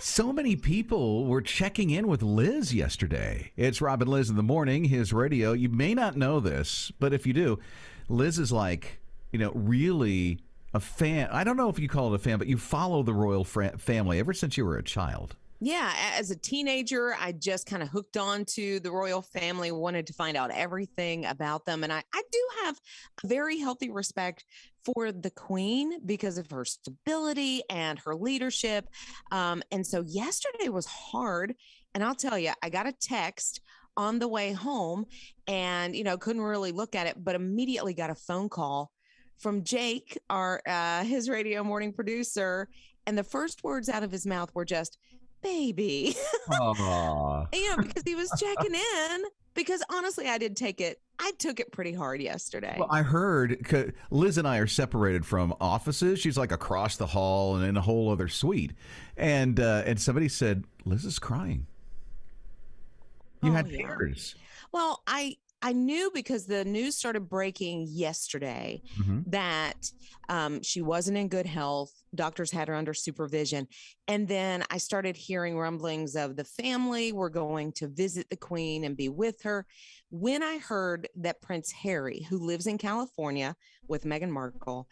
So many people were checking in with Lizz yesterday. It's Rob and Lizz in the morning, his radio. You may not know this, but if you do, Lizz is like, really a fan. I don't know if you call it a fan, but you follow the royal family ever since you were a child. Yeah, as a teenager, I just kind of hooked on to the royal family, wanted to find out everything about them. And I do have a very healthy respect for the queen because of her stability and her leadership. And so yesterday was hard. And I'll tell you, I got a text on the way home and, couldn't really look at it, but immediately got a phone call from Jake, our his radio morning producer. And the first words out of his mouth were just, baby. Aww. Because he was checking in. Because honestly, I took it pretty hard yesterday. Well, I heard Lizz and I are separated from offices. She's like across the hall and in a whole other suite. And somebody said, Lizz is crying. You had tears. Well, I knew because the news started breaking yesterday that she wasn't in good health. Doctors had her under supervision. And then I started hearing rumblings of the family were going to visit the queen and be with her. When I heard that Prince Harry, who lives in California with Meghan Markle,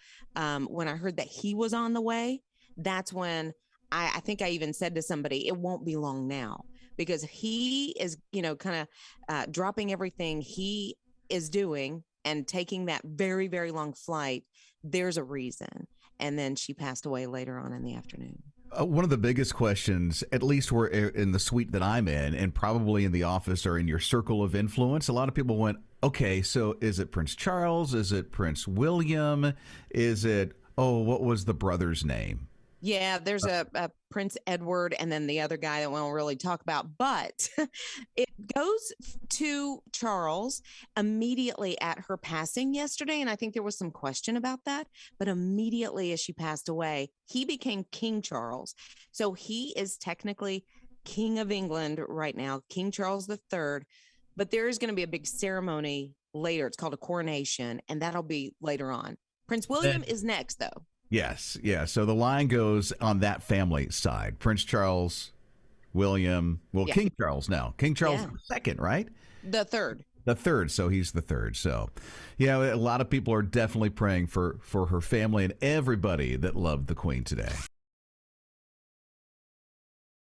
when I heard that he was on the way, that's when I think I even said to somebody, it won't be long now. Because he is, kind of dropping everything he is doing and taking that very, very long flight. There's a reason. And then she passed away later on in the afternoon. One of the biggest questions, at least we're in the suite that I'm in, and probably in the office or in your circle of influence, a lot of people went, okay, so is it Prince Charles? Is it Prince William? Is it, what was the brother's name? Yeah, there's a Prince Edward and then the other guy that we won't really talk about. But it goes to Charles immediately at her passing yesterday. And I think there was some question about that. But immediately as she passed away, he became King Charles. So he is technically King of England right now, King Charles III. But there is going to be a big ceremony later. It's called a coronation, and that'll be later on. Prince William is next, though. Yes, yeah. So the line goes on that family side. Prince Charles, William, King Charles now. King Charles II, right? The third. The third, so he's the third. So, a lot of people are definitely praying for her family and everybody that loved the Queen today.